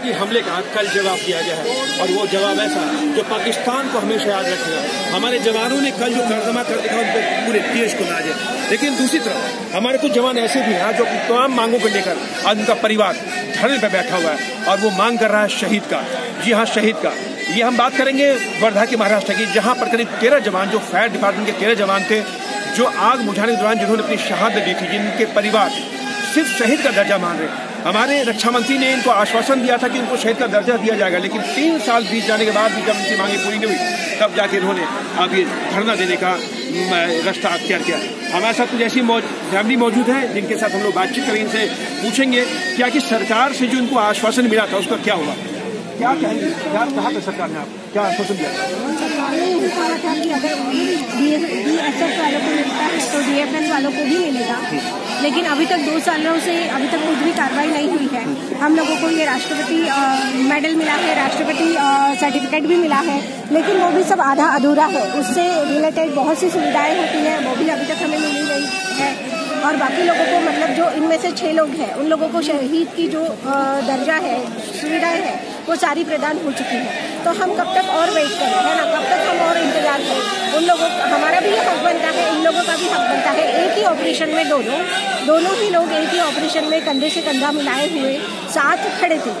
आतंकी हमले का कल जवाब दिया गया है, और वो जवाब ऐसा जो पाकिस्तान को हमेशा याद रखेगा। हमारे जवानों ने कल जो कारनामा कर दिखा उन पर पूरे देश को नाज है। लेकिन दूसरी तरफ हमारे कुछ जवान ऐसे भी हैं जो तमाम मांगों को लेकर आज उनका परिवार धरने पर बैठा हुआ है और वो मांग कर रहा है शहीद का। जी हाँ, शहीद का। ये हम बात करेंगे वर्धा के महाराष्ट्र की, जहां पर करीब 13 जवान जो फायर डिपार्टमेंट के 13 जवान थे जो आग बुझाने के दौरान जिन्होंने अपनी शहादत दी थी, जिनके परिवार सिर्फ शहीद का दर्जा मांग रहे। हमारे रक्षा मंत्री ने इनको आश्वासन दिया था कि उनको शहीद का दर्जा दिया जाएगा, लेकिन 3 साल बीत जाने के बाद भी जब उनकी मांगे पूरी नहीं हुई तब जाके इन्होंने अब ये धरना देने का रास्ता अख्तियार किया। हमारे साथ कुछ ऐसी फैमिली मौजूद है जिनके साथ हम लोग बातचीत करेंगे, इनसे पूछेंगे क्या कि सरकार से जो उनको आश्वासन मिला था उसका क्या हुआ, क्या कहेंगे, क्या कहा था सरकार ने आपको, क्या आश्वासन दिया था? सरकार ने ये कहा था कि अगर BSF वालों को मिलता है तो DFN वालों को भी मिलेगा, लेकिन अभी तक 2 सालों से अभी तक कुछ भी कार्रवाई नहीं हुई है। हम लोगों को ये राष्ट्रपति मेडल मिला है, राष्ट्रपति सर्टिफिकेट भी मिला है, लेकिन वो भी सब आधा अधूरा है। उससे रिलेटेड बहुत सी सुविधाएं होती हैं, वो भी अभी तक हमें मिली नहीं है। और बाकी लोगों को मतलब जो इनमें से 6 लोग हैं उन लोगों को शहीद की जो दर्जा है, सुविधाएं हैं, वो सारी प्रदान हो चुकी है। तो हम कब तक और वेट करें, है ना, कब तक हम और इंतजार करें? उन लोगों हमारा भी ये हक बनता है, इन लोगों का भी हक बनता है। एक ही ऑपरेशन में दोनों ही लोग एक ही ऑपरेशन में कंधे से कंधा मिलाए हुए साथ खड़े थे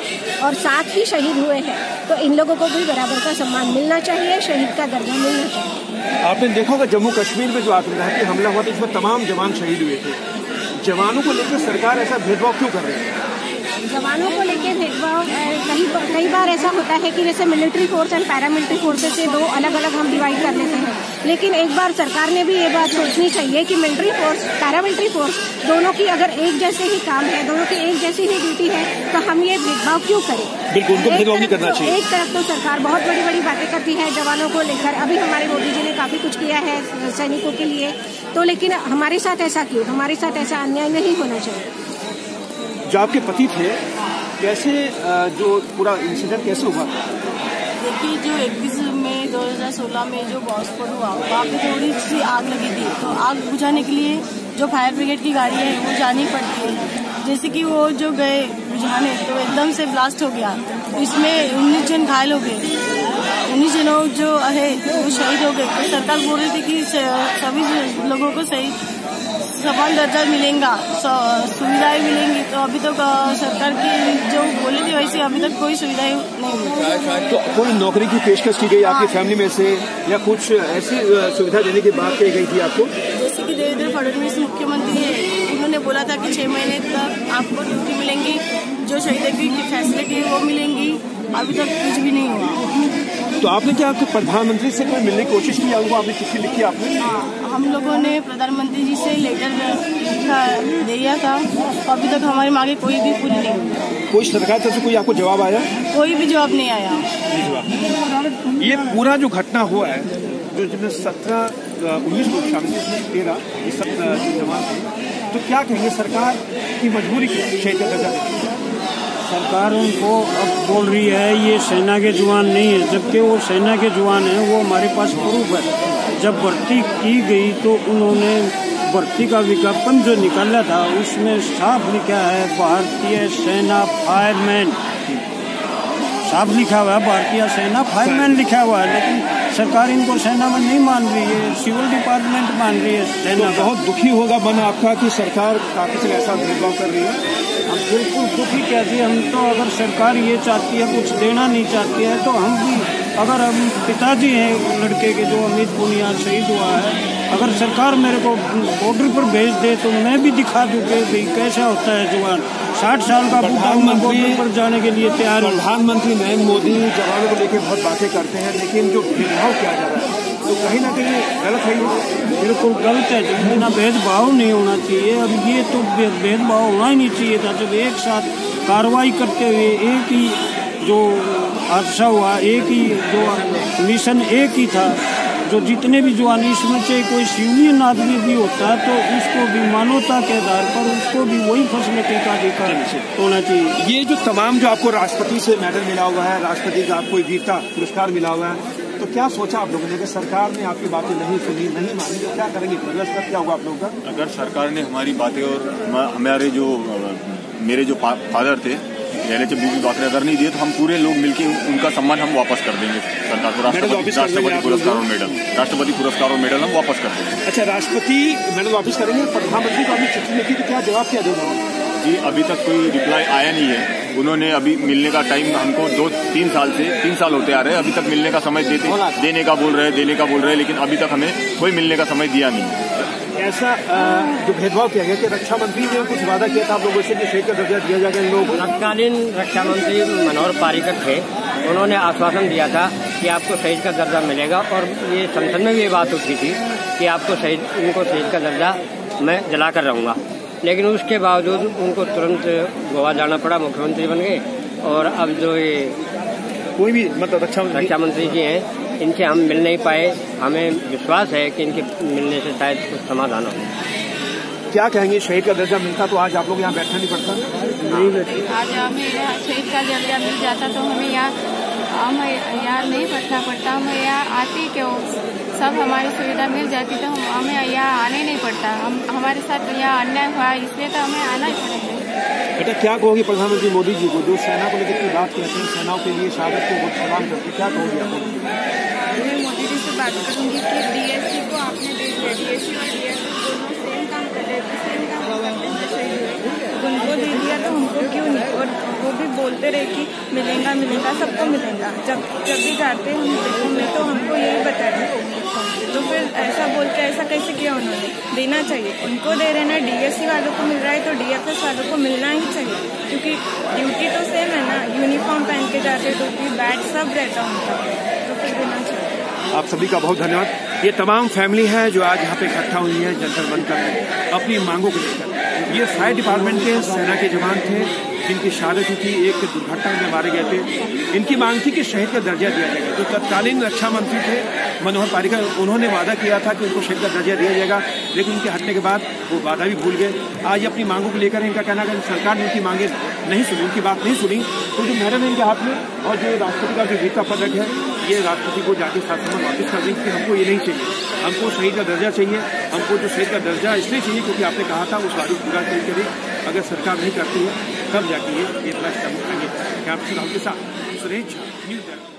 और साथ ही शहीद हुए हैं। तो इन लोगों को भी बराबर का सम्मान मिलना चाहिए, शहीद का दर्जा मिलना चाहिए। आपने देखा होगा जम्मू कश्मीर में जो आत्मघाती हमला हुआ था इसमें तमाम जवान शहीद हुए थे। जवानों को लेकर सरकार ऐसा भेदभाव क्यों कर रही है? जवानों को लेकर भेदभाव कई बार ऐसा होता है कि जैसे military force and paramilitary forces से 2 अलग अलग हम डिवाइड कर लेते हैं, लेकिन एक बार सरकार ने भी ये बात सोचनी चाहिए कि मिलिट्री फोर्स, पैरामिलिट्री फोर्स दोनों की अगर एक जैसे ही काम है, दोनों की एक जैसी ही ड्यूटी है, तो हम ये भेदभाव क्यों करें? बिल्कुल, उनको भेदभाव नहीं करना चाहिए। एक तरफ तो सरकार बहुत बड़ी बड़ी बातें करती है जवानों को लेकर, अभी हमारे मोदी जी ने काफी कुछ किया है सैनिकों के लिए, तो लेकिन हमारे साथ ऐसा क्यों? हमारे साथ ऐसा अन्याय नहीं होना चाहिए। जो आपके पति थे, कैसे जो पूरा इंसिडेंट कैसे हुआ? देखिए, जो 21 मई 2016 में जो बॉस्फोर हुआ, वहाँ पे थोड़ी सी आग लगी थी, तो आग बुझाने के लिए जो फायर ब्रिगेड की गाड़ी है वो जानी पड़ती है। जैसे कि वो जो गए बुझाने तो एकदम से ब्लास्ट हो गया, तो इसमें 19 जन घायल हो गए, 19 जनों जो है वो शहीद हो गए। तो सरकार बोल रही थी कि सभी लोगों को सही समान दर्जा मिलेगा, सुविधाएं मिलेंगी, तो अभी तक सरकार की जो बोली थी वैसे अभी तक कोई सुविधाएं नहीं मिली। तो कोई नौकरी की पेशकश की गई आपकी फैमिली में से, या कुछ ऐसी सुविधा देने की बात कही गई थी आपको? जैसे कि देवेंद्र फडणवीस मुख्यमंत्री है, उन्होंने बोला था कि 6 महीने तक आपको ड्यूटी मिलेंगी, जो शहीद की फैसिलिटी है वो मिलेंगी। अभी तक कुछ भी नहीं हुआ। तो आपने क्या प्रधानमंत्री से कोई मिलने की कोशिश की, उनको आपने चिट्ठी लिखी आपने? हाँ, हम लोगों ने प्रधानमंत्री जी से लेटर दिया था, अभी तक हमारी मांगे कोई भी पूरी नहीं हुई। कोई सरकार तरफ से कोई आपको जवाब आया? कोई भी जवाब नहीं आया। ये पूरा जो घटना हुआ है, जो जिसमें 19 लोग शामिल थे, इसमें 13 जवान थे, तो क्या कहेंगे सरकार की मजबूरी क्यों शहीद का दर्जा देती है? सरकार उनको अब बोल रही है ये सेना के जवान नहीं है, जबकि वो सेना के जवान हैं, वो हमारे पास प्रूफ है। जब भर्ती की गई तो उन्होंने भर्ती का विज्ञापन जो निकाला था उसमें साफ लिखा है भारतीय सेना फायरमैन, साफ लिखा हुआ है भारतीय सेना फायरमैन लिखा हुआ है, लेकिन सरकार इनको सेना में नहीं मान रही है, सिविल डिपार्टमेंट मान रही है सेना। तो बहुत दुखी होगा मन आपका कि सरकार काफी से ऐसा भेदभाव कर रही है? हम बिल्कुल दुखी कहते हैं। हम तो अगर सरकार ये चाहती है कुछ देना नहीं चाहती है तो हम भी, अगर हम पिताजी हैं लड़के के जो अमित पुनिया शहीद हुआ है, अगर सरकार मेरे को बॉर्डर पर भेज दे तो मैं भी दिखा दूं कि भाई कैसा होता है जवान। 60 साल का बॉर्डर पर जाने के लिए तैयार है। प्रधानमंत्री नरेंद्र मोदी जवानों को लेकर बहुत बातें करते हैं, लेकिन जो भेदभाव किया जा रहा है तो कहीं ना कहीं गलत है। बिल्कुल गलत है, इतना भेदभाव नहीं होना चाहिए। अब ये तो भेदभाव होना ही नहीं चाहिए था। जब एक साथ कार्रवाई करते हुए एक ही जो हादसा हुआ, एक ही जो मिशन एक ही था, जो जितने भी जवान इसमें से कोई सिविलियन आदमी भी होता है तो उसको भी मानवता के आधार पर उसको भी वही फैसिलिटी का अधिकार होना चाहिए। ये जो तमाम जो आपको राष्ट्रपति से मेडल मिला हुआ है, राष्ट्रपति का आपको वीरता पुरस्कार मिला हुआ है, तो क्या सोचा आप लोगों ने कि सरकार ने आपकी बातें नहीं सुनी, नहीं मानी, तो क्या करेंगे? प्रदर्शन क्या होगा आप लोगों का? अगर सरकार ने हमारी बातें और हमारे जो मेरे जो फादर थे जयललिता बीबी बाकरे अगर नहीं दिए तो हम पूरे लोग मिलकर उनका सम्मान हम वापस कर देंगे सरकार को। राष्ट्रपति पुरस्कार और मेडल हम वापस कर देंगे। अच्छा, राष्ट्रपति मेडल वापस करेंगे, प्रधानमंत्री को आपने चिट्ठी लिखी तो क्या जवाब क्या देगा? जी, अभी तक कोई रिप्लाई आया नहीं है। उन्होंने अभी मिलने का टाइम हमको 3 साल होते आ रहे हैं, अभी तक मिलने का समय देने का बोल रहे हैं, लेकिन अभी तक हमें कोई मिलने का समय दिया नहीं। ऐसा जो भेदभाव किया गया कि रक्षा मंत्री ने कुछ वादा किया था आप लोगों से कि शहीद का दर्जा दिया जाएगा इन लोगों को। तत्कालीन रक्षा मंत्री मनोहर पर्रिकर थे, उन्होंने आश्वासन दिया था कि आपको शहीद का दर्जा मिलेगा, और ये संसद में भी ये बात उठी थी कि आपको इनको शहीद का दर्जा मैं जलाकर रहूँगा। लेकिन उसके बावजूद उनको तुरंत गोवा जाना पड़ा, मुख्यमंत्री बन गए, और अब जो ये कोई भी मतलब रक्षा मंत्री जी हैं, इनसे हम मिल नहीं पाए। हमें विश्वास है कि इनके मिलने से शायद कुछ समाधान हो। क्या कहेंगे, शहीद का दर्जा मिलता तो आज आप लोग यहाँ बैठना नहीं पड़ता? नहीं बैठे। आज हमें शहीद का दर्जा मिल जाता तो हमें यहाँ नहीं बैठना पड़ता, हमें यहाँ आती क्यों, सब हमारी सुविधा मिल जाती तो हमें यहाँ आने नहीं पड़ता। हमारे साथ यहाँ अन्याय हुआ इसलिए तो हमें आना ही पड़ेगा। बेटा, क्या कहोगी प्रधानमंत्री मोदी जी को जो सेना को लेकर बात कहते हैं, सेनाओं के लिए शहादत को बहुत सलाम करते हैं, क्या कहोगी आप? मैं मोदी जी से बात करूंगी कि डीएससी को आपने दे दिया, डीएससी और डीएससी दोनों सेम काम कर रहे थे, सेम काम करते हैं शहीद हुए, उनको दे दिया तो हमको क्यों नहीं? और वो भी बोलते रहे कि मिलेगा सबको मिलेगा। जब भी जाते हैं तो हमको यही बताया, तो फिर ऐसा बोल के ऐसा कैसे किया उन्होंने? देना चाहिए, उनको दे रहे ना, डीएससी वालों को मिल रहा है तो डीएफएस वालों को मिलना ही चाहिए, क्योंकि ड्यूटी तो सेम है ना, यूनिफॉर्म पहन के जाते, टोपी बैट सब रहता उनका, तो फिर देना चाहिए। आप सभी का बहुत धन्यवाद। ये तमाम फैमिली है जो आज यहाँ पे इकट्ठा हुई है जंतर मंतर अपनी मांगों को लेकर। ये फायर डिपार्टमेंट के सेना के जवान थे जिनकी शहादत हुई थी, एक दुर्घटना में मारे गए थे। इनकी मांग थी कि शहीद का दर्जा दिया जाएगा। जो तत्कालीन रक्षा मंत्री थे मनोहर पर्रिकर, उन्होंने वादा किया था कि उनको शहीद का दर्जा दिया जाएगा, लेकिन उनके हटने के बाद वो वादा भी भूल गए। आज अपनी मांगों को लेकर इनका कहना है कि सरकार ने उनकी मांगे नहीं सुनी, उनकी बात नहीं सुनी, तो जो मेडल है इनके हाथ में और जो राष्ट्रपति का जो वीरता पदक है, ये राष्ट्रपति को जाके शासन वापस कर देंगे कि हमको ये नहीं चाहिए, हमको शहीद का दर्जा चाहिए। हमको जो शहीद का दर्जा इसलिए चाहिए क्योंकि आपने कहा था उस वादे पूरा करें। अगर सरकार नहीं करती है तब जाके ये फैसला उठाएंगे। कैंप के साथ सुरेश न्यूज़।